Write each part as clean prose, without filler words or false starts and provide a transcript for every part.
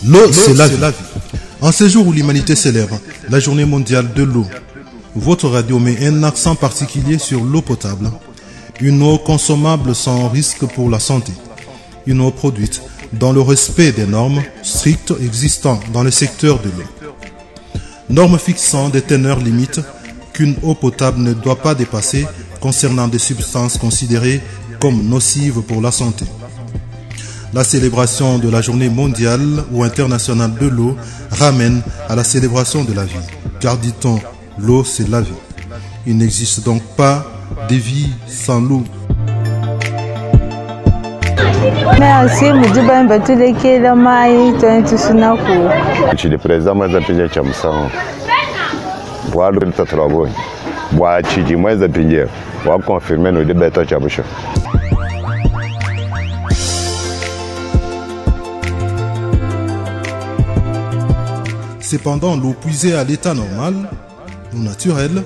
L'eau, c'est la vie. En ces jours où l'humanité célèbre la journée mondiale de l'eau, votre radio met un accent particulier sur l'eau potable. Une eau consommable sans risque pour la santé. Une eau produite dans le respect des normes strictes existant dans le secteur de l'eau. Normes fixant des teneurs limites qu'une eau potable ne doit pas dépasser concernant des substances considérées comme nocives pour la santé. La célébration de la journée mondiale ou internationale de l'eau ramène à la célébration de la vie. Car dit-on, l'eau c'est la vie. Il n'existe donc pas de vie sans l'eau. Merci, Moudiba Mbatule Kela Mai, Tusunaku. Je suis le président Mazapinja Chamsan. Bois le Tatrabo. Bois Chiji Mazapinja. Bois confirmer nos débats à Chaboucha. Cependant, l'eau puisée à l'état normal ou naturel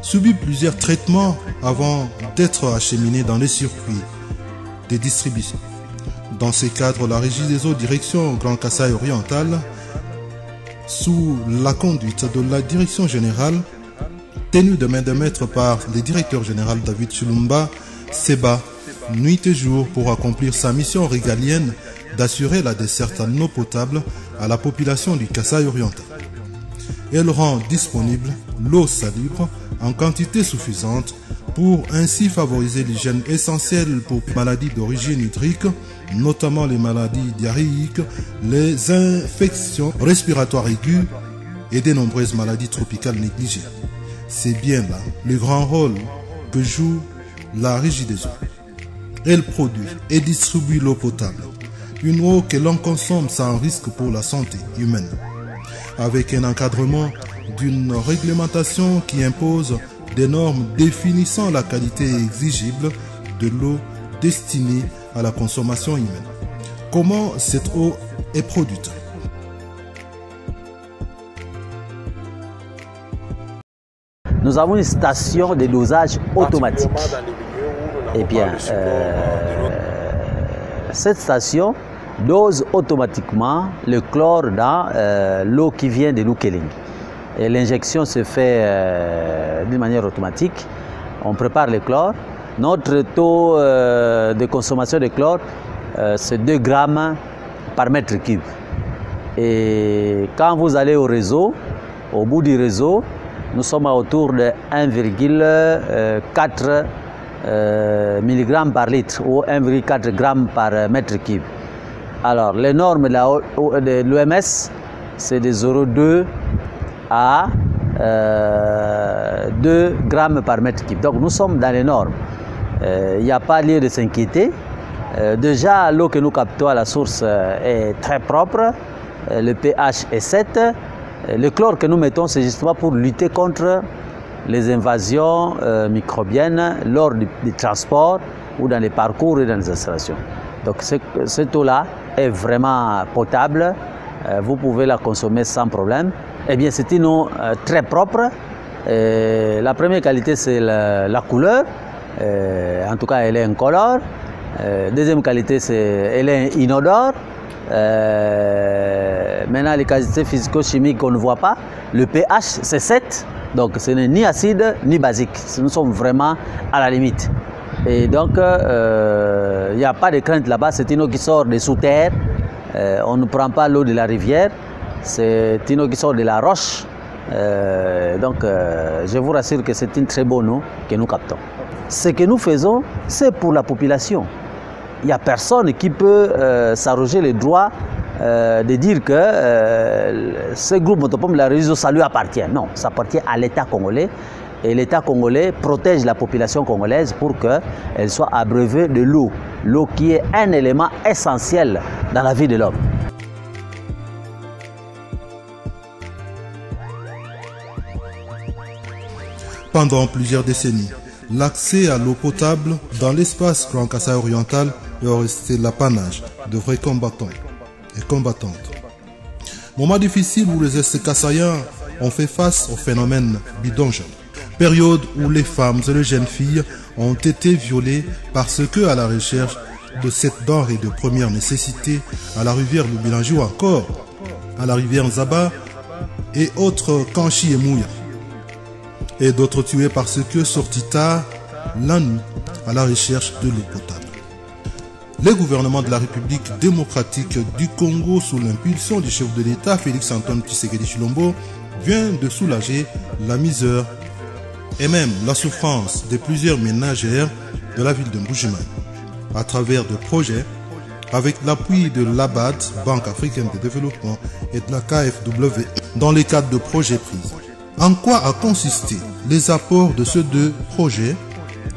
subit plusieurs traitements avant d'être acheminée dans les circuits de distribution. Dans ces cadres, la Régie des eaux direction Grand Kasaï oriental, sous la conduite de la direction générale, tenue de main de maître par le directeur général David Chulumba, s'ébat nuit et jour pour accomplir sa mission régalienne d'assurer la desserte en eau potable à la population du Kasaï oriental. Elle rend disponible l'eau salubre en quantité suffisante pour ainsi favoriser l'hygiène essentielle pour maladies d'origine hydrique, notamment les maladies diarrhéiques, les infections respiratoires aiguës et de nombreuses maladies tropicales négligées. C'est bien là le grand rôle que joue la Régie des eaux. Elle produit et distribue l'eau potable, une eau que l'on consomme sans risque pour la santé humaine, avec un encadrement d'une réglementation qui impose des normes définissant la qualité exigible de l'eau destinée à la consommation humaine. Comment cette eau est produite? Nous avons une station de dosage automatique. Eh bien, cette station dose automatiquement le chlore dans l'eau qui vient de Nukeling. Et l'injection se fait d'une manière automatique. On prépare le chlore. Notre taux de consommation de chlore, c'est 2 grammes par mètre cube. Et quand vous allez au réseau, au bout du réseau, nous sommes autour de 1,4 mg par litre ou 1,4 g par mètre cube. Alors, les normes de l'OMS, c'est de 0,2 à 2 grammes par mètre cube. Donc, nous sommes dans les normes. Il n'y a pas lieu de s'inquiéter. Déjà, l'eau que nous captons à la source est très propre. Le pH est 7. Le chlore que nous mettons, c'est justement pour lutter contre les invasions microbiennes lors du transport ou dans les parcours et dans les installations. Donc cette eau-là est vraiment potable, vous pouvez la consommer sans problème. Eh bien, c'est une eau très propre. La première qualité, c'est la couleur, en tout cas elle est incolore. Deuxième qualité, c'est elle est inodore. Maintenant, les qualités physico-chimiques qu'on ne voit pas, le pH c'est 7, donc ce n'est ni acide ni basique. Nous sommes vraiment à la limite. Et donc, il n'y a pas de crainte là-bas, c'est une eau qui sort des sous-terres. On ne prend pas l'eau de la rivière, c'est une eau qui sort de la roche. Je vous rassure que c'est une très bonne eau que nous captons. Ce que nous faisons, c'est pour la population. Il n'y a personne qui peut s'arroger le droit de dire que ce groupe Motopom, la réseau, ça lui appartient. Non, ça appartient à l'État congolais. Et l'État congolais protège la population congolaise pour qu'elle soit abreuvée de l'eau. L'eau qui est un élément essentiel dans la vie de l'homme. Pendant plusieurs décennies, l'accès à l'eau potable dans l'espace Grand Kasaï oriental est resté l'apanage de vrais combattants et combattantes. Moment difficile où les Est-Kassaïens ont fait face au phénomène bidonge. Période où les femmes et les jeunes filles ont été violées parce que, à la recherche de cette denrée de première nécessité à la rivière Lubilanji ou encore à la rivière Nzaba et autres Kanchi et Mouya. Et d'autres tués parce que sortis tard la nuit à la recherche de l'eau potable. Le gouvernement de la République démocratique du Congo, sous l'impulsion du chef de l'État Félix-Antoine Tshisekedi Tshilombo, vient de soulager la misère et même la souffrance de plusieurs ménagères de la ville de Mbujimayi à travers des projets avec l'appui de l'ABAD, Banque africaine de développement, et de la KfW dans le cadre de projets pris. En quoi a consisté les apports de ces deux projets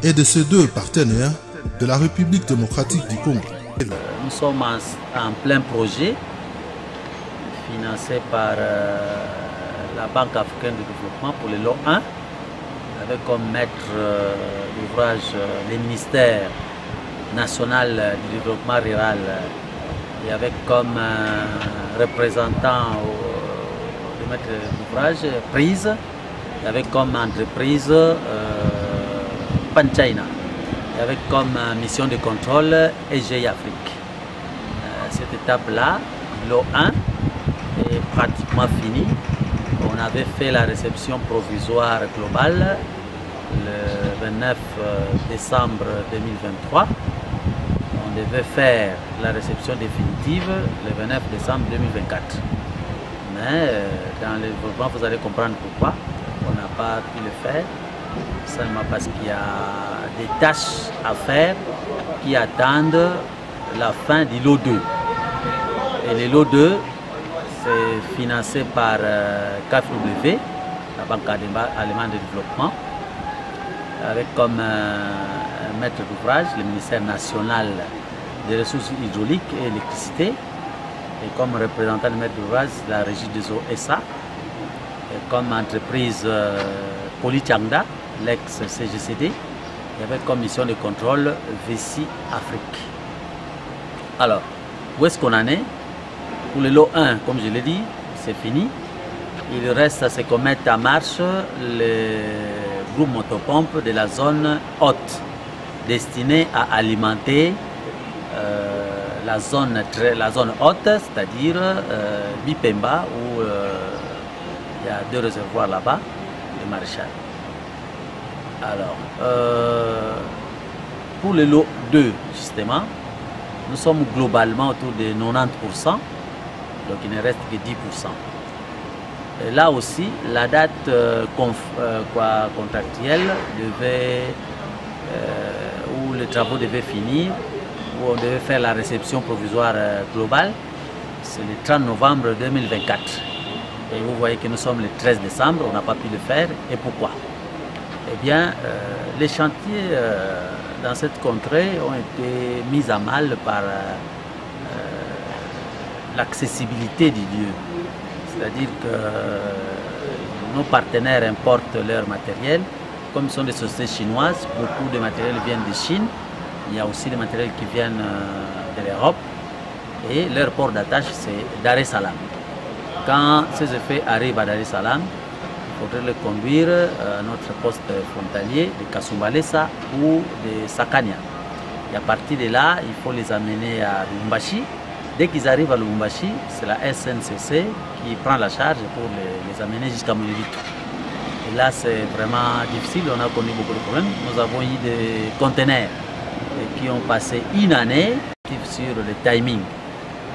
et de ces deux partenaires de la République démocratique du Congo? Nous sommes en plein projet financé par la Banque africaine de développement pour le lot 1, avec comme maître d'ouvrage le ministère national du développement rural et avec comme représentant du maître d'ouvrage Prise, et avec comme entreprise Pan-China, et avec comme mission de contrôle EGI Afrique. Cette étape-là, lot 1, est pratiquement finie. On avait fait la réception provisoire globale le 29 décembre 2023. On devait faire la réception définitive le 29 décembre 2024. Mais dans le développement, vous allez comprendre pourquoi on n'a pas pu le faire. Seulement parce qu'il y a des tâches à faire qui attendent la fin du lot 2. Et le lot 2, c'est financé par KfW, la Banque allemande de développement, avec comme maître d'ouvrage le ministère national des ressources hydrauliques et électricité, et comme représentant du maître d'ouvrage la régie des eaux SA, et comme entreprise Polychangda, l'ex-CGCD, et avec comme mission de contrôle VC Afrique. Alors, où est-ce qu'on en est? Pour le lot 1, comme je l'ai dit, c'est fini. Il reste à ce qu'on mette en marche les groupes motopompes de la zone haute, destinés à alimenter la zone haute, c'est-à-dire Bipemba, où il y a 2 réservoirs là-bas, de Maréchal. Alors, pour le lot 2, justement, nous sommes globalement autour de 90%, donc il ne reste que 10%. Et là aussi, la date contractuelle où les travaux devaient finir, où on devait faire la réception provisoire globale, c'est le 30 novembre 2024. Et vous voyez que nous sommes le 13 décembre, on n'a pas pu le faire. Et pourquoi? Eh bien, les chantiers dans cette contrée ont été mis à mal par l'accessibilité du lieu. C'est-à-dire que nos partenaires importent leur matériel. Comme ce sont des sociétés chinoises, beaucoup de matériel viennent de Chine. Il y a aussi des matériels qui viennent de l'Europe. Et leur port d'attache, c'est Dar es Salaam. Quand ces effets arrivent à Dar es Salaam, il faudrait les conduire à notre poste frontalier de Kasumbalesa ou de Sakania. Et à partir de là, il faut les amener à Lubumbashi. Dès qu'ils arrivent à Lubumbashi, c'est la SNCC qui prend la charge pour les amener jusqu'à Mulivito. Et là, c'est vraiment difficile, on a connu beaucoup de problèmes. Nous avons eu des conteneurs qui ont passé une année sur le timing.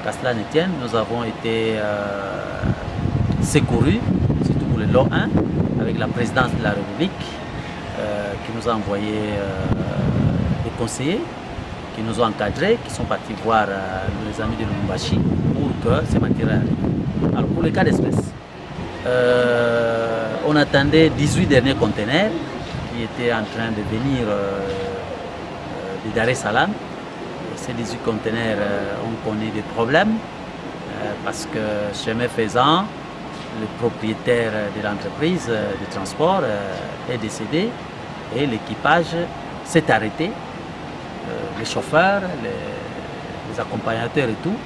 Qu'à cela ne tienne, nous avons été secourus, surtout pour le lot 1, avec la présidence de la République qui nous a envoyé des conseillers, qui nous ont encadrés, qui sont partis voir les amis de Lubumbashi pour que ces matériels arrivent. Alors pour le cas d'espèce, on attendait 18 derniers conteneurs qui étaient en train de venir de Dar es Salaam. Ces 18 conteneurs ont connu des problèmes parce que chemin faisant, le propriétaire de l'entreprise de transport est décédé et l'équipage s'est arrêté. Les chauffeurs, les accompagnateurs et tout,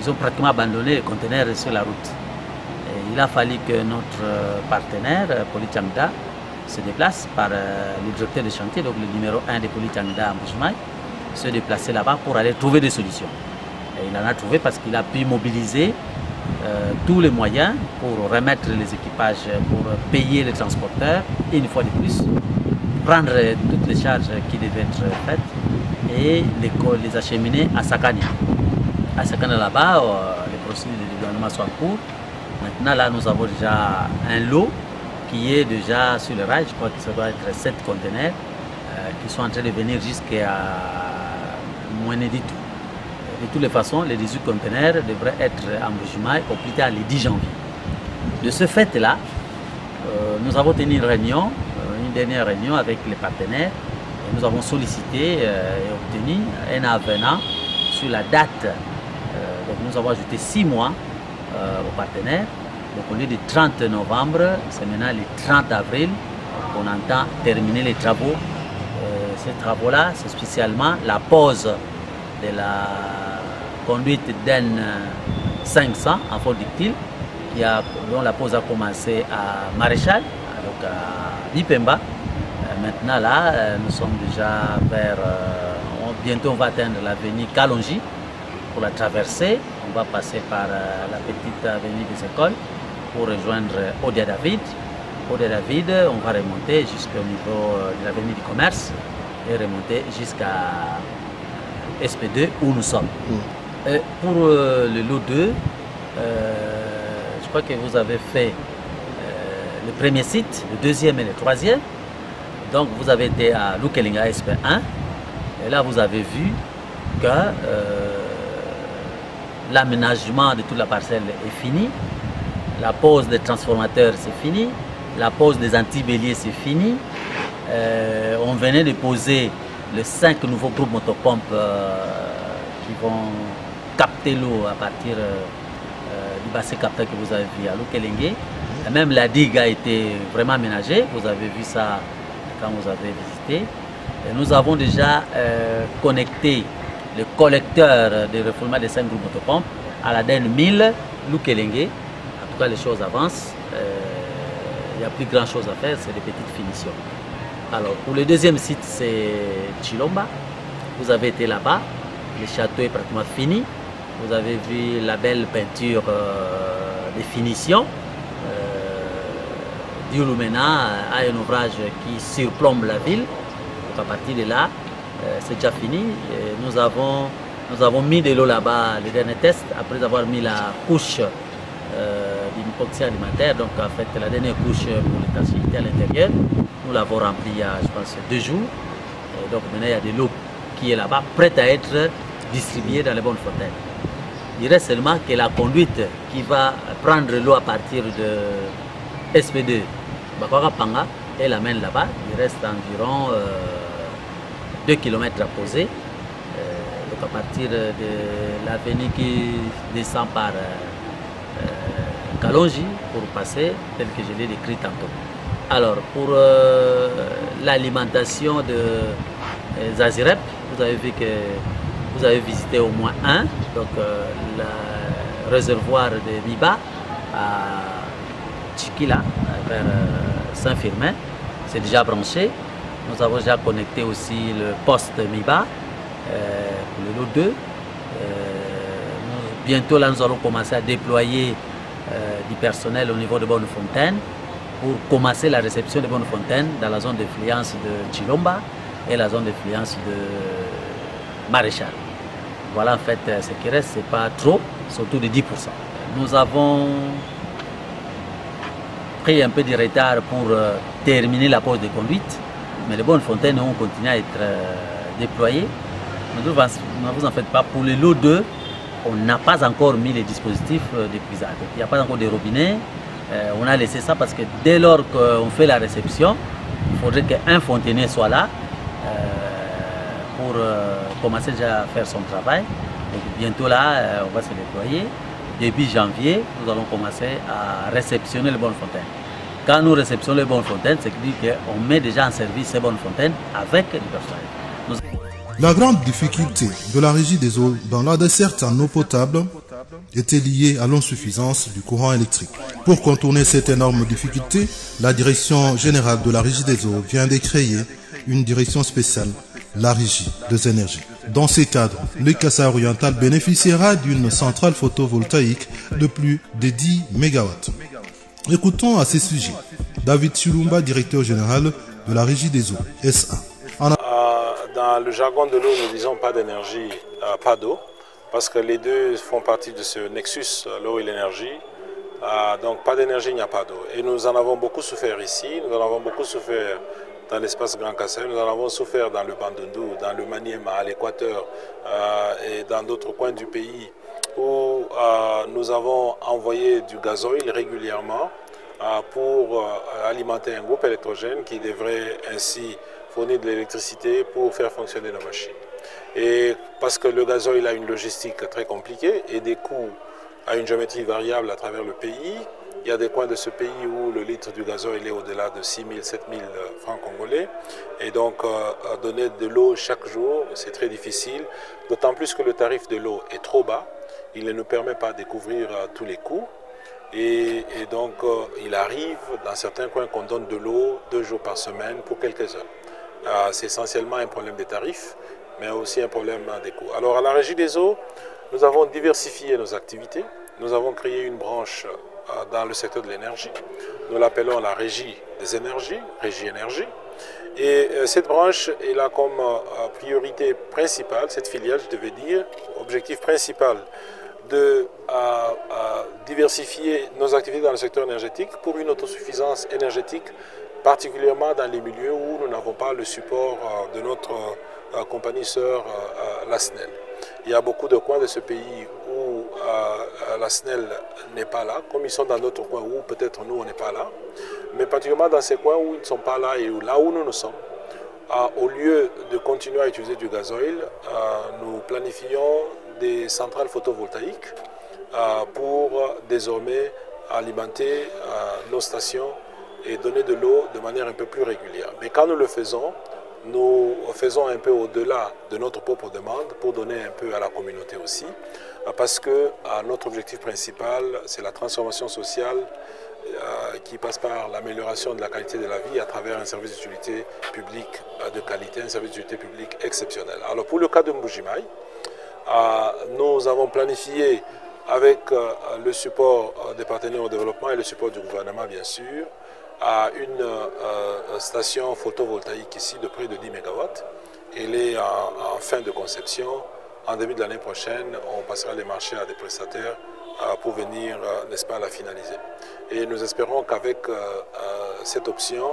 ils ont pratiquement abandonné les conteneurs sur la route. Et il a fallu que notre partenaire, Polychangda, se déplace par le directeur de chantier, donc le numéro 1 de Polychangda à Mbujimayi, se déplacer là-bas pour aller trouver des solutions. Et il en a trouvé parce qu'il a pu mobiliser tous les moyens pour remettre les équipages, pour payer les transporteurs, et une fois de plus, prendre toutes les charges qui devaient être faites et les acheminer à Sakani. À Sakani là-bas, les procédures de dédouanement sont en cours. Maintenant, là, nous avons déjà un lot qui est déjà sur le rail. Je crois que ça doit être 7 conteneurs qui sont en train de venir jusqu'à Moueneditou. De toutes les façons, les 18 conteneurs devraient être en Bujumaï au plus tard le 10 janvier. De ce fait-là, nous avons tenu une réunion, une dernière réunion avec les partenaires. Et nous avons sollicité et obtenu un avenant sur la date. Donc nous avons ajouté 6 mois aux partenaires. Donc au lieu du 30 novembre, c'est maintenant le 30 avril qu'on entend terminer les travaux. Ces travaux-là, c'est spécialement la pose de la conduite d'N 500 en fort ductile, dont la pose a commencé à Maréchal, donc à Bipemba. Maintenant là, nous sommes déjà vers, bientôt on va atteindre l'avenue Kalonji pour la traverser. On va passer par la petite avenue des écoles pour rejoindre Odia David. Odia David, on va remonter jusqu'au niveau de l'avenue du commerce et remonter jusqu'à SP2 où nous sommes. Pour le lot 2, je crois que vous avez fait le premier site, le deuxième et le troisième. Donc vous avez été à Lukelinga SP1 et là vous avez vu que l'aménagement de toute la parcelle est fini, la pose des transformateurs c'est fini, la pose des antibéliers c'est fini. On venait de poser les 5 nouveaux groupes motopompes qui vont capter l'eau à partir du bassin capteur que vous avez vu à Lukelinga. Même la digue a été vraiment aménagée, vous avez vu ça quand vous avez visité. Et nous avons déjà connecté le collecteur de refoulement des 5 groupes motopompes à la DEN 1000 Lukelinga. En tout cas, les choses avancent. Il n'y a plus grand chose à faire, c'est des petites finitions. Alors, pour le deuxième site, c'est Chilomba. Vous avez été là-bas. Le château est pratiquement fini. Vous avez vu la belle peinture de finition. Dioulumena a un ouvrage qui surplombe la ville. Donc à partir de là, c'est déjà fini. Et nous avons mis de l'eau là-bas, les derniers tests, après avoir mis la couche d'hypoxie alimentaire, donc en fait la dernière couche pour l'étanchéité à l'intérieur. Nous l'avons rempli il y a, je pense, 2 jours. Et donc maintenant il y a de l'eau qui est là-bas, prête à être distribuée dans les bonnes fontaines. Il reste seulement que la conduite qui va prendre l'eau à partir de SP2, Bakora Panga, et l'amène là-bas. Il reste environ 2 km à poser. Donc à partir de l'avenue qui descend par Kalonji pour passer, tel que je l'ai décrit tantôt. Alors pour l'alimentation de Zazirep, vous avez vu que vous avez visité au moins un, donc le réservoir de Miba à Chikila, vers Saint-Firmin, c'est déjà branché. Nous avons déjà connecté aussi le poste Miba pour le lot 2. Bientôt là, nous allons commencer à déployer du personnel au niveau de Bonnefontaine pour commencer la réception de Bonnefontaine dans la zone d'influence de Chilomba et la zone d'influence de Maréchal. Voilà en fait ce qui reste, c'est pas trop, surtout de 10%. Nous avons pris un peu de retard pour terminer la pose de conduite, mais les Bonnefontaines ont continué à être déployées. Ne vous en faites pas, pour le lot 2, on n'a pas encore mis les dispositifs d'épuisage. Il n'y a pas encore de robinet. On a laissé ça parce que dès lors qu'on fait la réception, il faudrait qu'un fontainier soit là pour commencer déjà à faire son travail. Donc bientôt là, on va se déployer. Début janvier, nous allons commencer à réceptionner les Bonnefontaines. Quand nous réceptionnons les Bonnefontaines, c'est qu'on met déjà en service ces Bonnefontaines avec du personnel. La grande difficulté de la régie des eaux dans la desserte en eau potable était liée à l'insuffisance du courant électrique. Pour contourner cette énorme difficulté, la direction générale de la régie des eaux vient de créer une direction spéciale, la régie des énergies. Dans ces cadres, le Kasaï oriental bénéficiera d'une centrale photovoltaïque de plus de 10 MW. Écoutons à ce sujet David Chulumba, directeur général de la Régie des eaux, SA. Dans le jargon de l'eau, nous disons pas d'énergie, pas d'eau, parce que les deux font partie de ce nexus, l'eau et l'énergie. Donc pas d'énergie, il n'y a pas d'eau. Et nous en avons beaucoup souffert ici, nous en avons beaucoup souffert dans l'espace Grand Kasaï, nous en avons souffert dans le Bandundu, dans le Maniema, à l'Équateur et dans d'autres coins du pays où nous avons envoyé du gazoil régulièrement pour alimenter un groupe électrogène qui devrait ainsi fournir de l'électricité pour faire fonctionner nos machines. Et parce que le gazoil a une logistique très compliquée et des coûts à une géométrie variable à travers le pays, il y a des coins de ce pays où le litre du gazoil est au-delà de 6 000, 7 000 francs congolais. Et donc, donner de l'eau chaque jour, c'est très difficile, d'autant plus que le tarif de l'eau est trop bas. Il ne nous permet pas de couvrir tous les coûts. Et donc, il arrive dans certains coins qu'on donne de l'eau 2 jours par semaine pour quelques heures. C'est essentiellement un problème des tarifs, mais aussi un problème des coûts. Alors, à la Régie des eaux, nous avons diversifié nos activités. Nous avons créé une branche dans le secteur de l'énergie. Nous l'appelons la Régie des énergies, Régie énergie. Et cette branche est là comme priorité principale, cette filiale, je devais dire, objectif principal de diversifier nos activités dans le secteur énergétique pour une autosuffisance énergétique, particulièrement dans les milieux où nous n'avons pas le support de notre compagnie sœur, la SNEL. Il y a beaucoup de coins de ce pays où la SNEL n'est pas là, comme ils sont dans d'autres coins où peut-être nous on n'est pas là, mais particulièrement dans ces coins où ils ne sont pas là et où, là où nous sommes. Au lieu de continuer à utiliser du gazoil, nous planifions des centrales photovoltaïques pour désormais alimenter nos stations et donner de l'eau de manière un peu plus régulière. Mais quand nous le faisons, nous faisons un peu au-delà de notre propre demande pour donner un peu à la communauté aussi, parce que notre objectif principal, c'est la transformation sociale qui passe par l'amélioration de la qualité de la vie à travers un service d'utilité publique de qualité, un service d'utilité publique exceptionnel. Alors pour le cas de Mbuji-Mayi, nous avons planifié avec le support des partenaires au développement et le support du gouvernement bien sûr, à une station photovoltaïque ici de près de 10 MW. Elle est en fin de conception. En début de l'année prochaine, on passera les marchés à des prestataires pour venir, n'est-ce pas, la finaliser. Et nous espérons qu'avec cette option,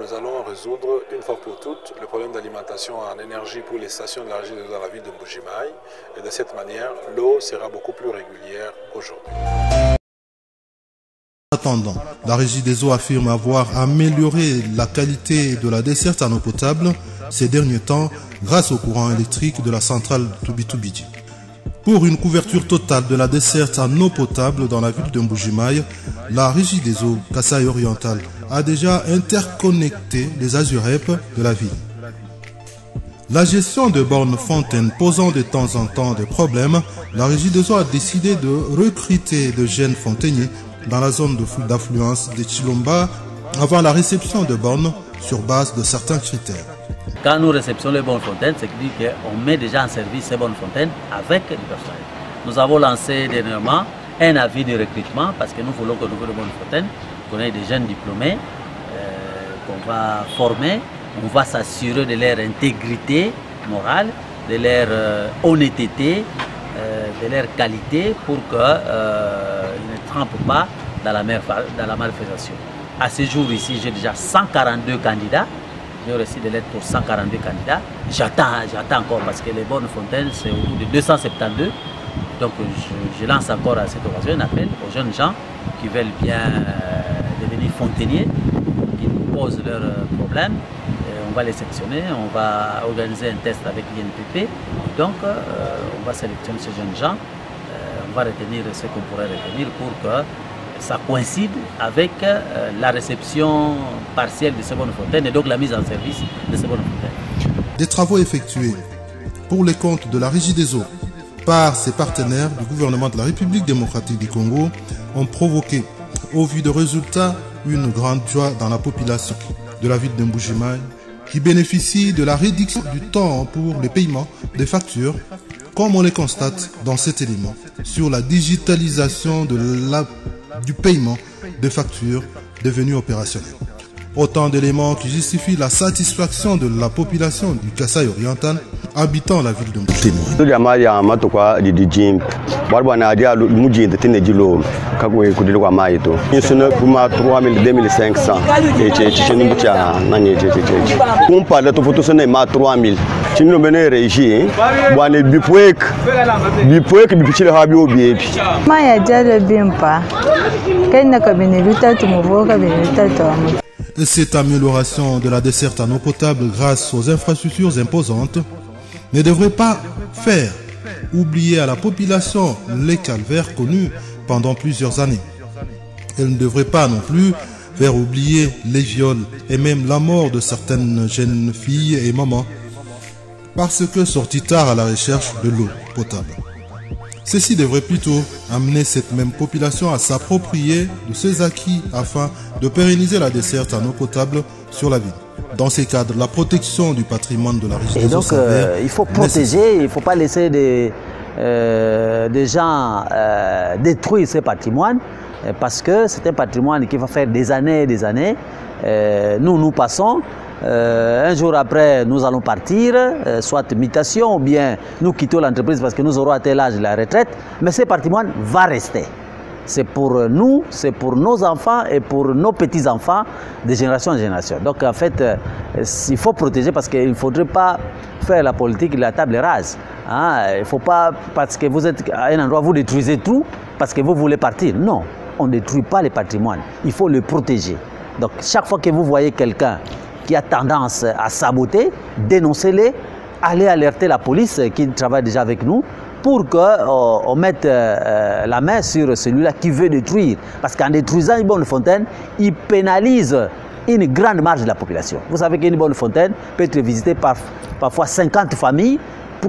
nous allons résoudre une fois pour toutes le problème d'alimentation en énergie pour les stations de la Régie des eaux dans la ville de Mbuji-Mayi. Et de cette manière, l'eau sera beaucoup plus régulière qu'aujourd'hui. En attendant, la Régie des eaux affirme avoir amélioré la qualité de la desserte en eau potable ces derniers temps grâce au courant électrique de la centrale Tubitubidji. Pour une couverture totale de la desserte en eau potable dans la ville de Mbuji-Mayi, la Régie des eaux Kasaï oriental a déjà interconnecté les azurep de la ville. La gestion de bornes fontaines posant de temps en temps des problèmes, la Régie des eaux a décidé de recruter de jeunes fontainiers dans la zone d'affluence de Chilomba avant la réception de bornes sur base de certains critères. Quand nous réceptionnons les bonnes fontaines, c'est dire qu'on met déjà en service ces bonnes fontaines avec le personnel. Nous avons lancé dernièrement un avis de recrutement parce que nous voulons que nous ayons de bonnes fontaines, qu'on ait des jeunes diplômés qu'on va former. On va s'assurer de leur intégrité morale, de leur honnêteté, de leur qualité pour qu'ils ne trempent pas dans la malfaisation. À ce jour ici, j'ai déjà 142 candidats. J'ai reçu des lettres pour 142 candidats. J'attends encore parce que les bonnes fontaines, c'est au bout de 272. Donc je lance encore à cette occasion un appel aux jeunes gens qui veulent bien devenir fontainiers, qui nous posent leurs problèmes. On va les sélectionner, on va organiser un test avec l'INPP. Donc on va sélectionner ces jeunes gens. On va retenir ce qu'on pourrait retenir pour que ça coïncide avec la réception partielle de ces bonnes fontaines et donc la mise en service de ces bonnes fontaines. Des travaux effectués pour les comptes de la Régie des eaux par ses partenaires du gouvernement de la République démocratique du Congo ont provoqué, au vu de résultats, une grande joie dans la population de la ville de Mbuji-Mayi qui bénéficient de la réduction du temps pour le paiement des factures, comme on les constate dans cet élément, sur la digitalisation du paiement des factures devenues opérationnelles. Autant d'éléments qui justifient la satisfaction de la population du Kasaï oriental habitant la ville de Et cette amélioration de la desserte en eau potable grâce aux infrastructures imposantes ne devrait pas faire oublier à la population les calvaires connus pendant plusieurs années. Elle ne devrait pas non plus faire oublier les viols et même la mort de certaines jeunes filles et mamans parce que sorties tard à la recherche de l'eau potable. Ceci devrait plutôt amener cette même population à s'approprier de ces acquis afin de pérenniser la desserte en eau potable sur la ville. Dans ces cadres, la protection du patrimoine de la région. Et donc, il faut protéger, il ne faut pas laisser des gens détruire ce patrimoine parce que c'est un patrimoine qui va faire des années et des années. Nous passons. Un jour après, nous allons partir, soit mutation ou bien nous quittons l'entreprise parce que nous aurons atteint l'âge de la retraite. Mais ce patrimoine va rester. C'est pour nous, c'est pour nos enfants et pour nos petits-enfants de génération en génération. Donc en fait, il faut protéger parce qu'il ne faudrait pas faire la politique de la table rase. Hein? Il ne faut pas, parce que vous êtes à un endroit, vous détruisez tout parce que vous voulez partir. Non, on ne détruit pas les patrimoines. Il faut le protéger. Donc chaque fois que vous voyez quelqu'un qui a tendance à saboter, dénoncez-les, allez alerter la police qui travaille déjà avec nous pour qu'on mette la main sur celui-là qui veut détruire. Parce qu'en détruisant une bonne fontaine, il pénalise une grande marge de la population. Vous savez qu'une bonne fontaine peut être visitée par parfois 50 familles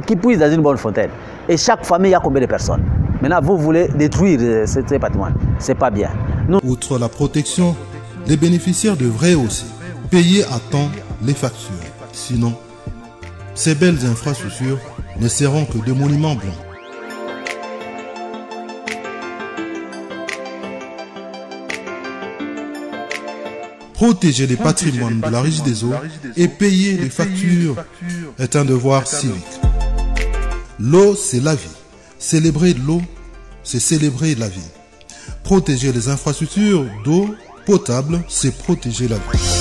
qui puissent dans une bonne fontaine. Et chaque famille, il y a combien de personnes? Maintenant, vous voulez détruire ce patrimoine. Ce n'est pas bien. Outre la protection, les bénéficiaires devraient aussi payer à temps les factures. Sinon, ces belles infrastructures ne seront que des monuments blancs. Protéger les patrimoines de la Régie des eaux et payer les factures est un devoir civique. L'eau, c'est la vie. Célébrer l'eau, c'est célébrer la vie. Protéger les infrastructures d'eau potable, c'est protéger la vie.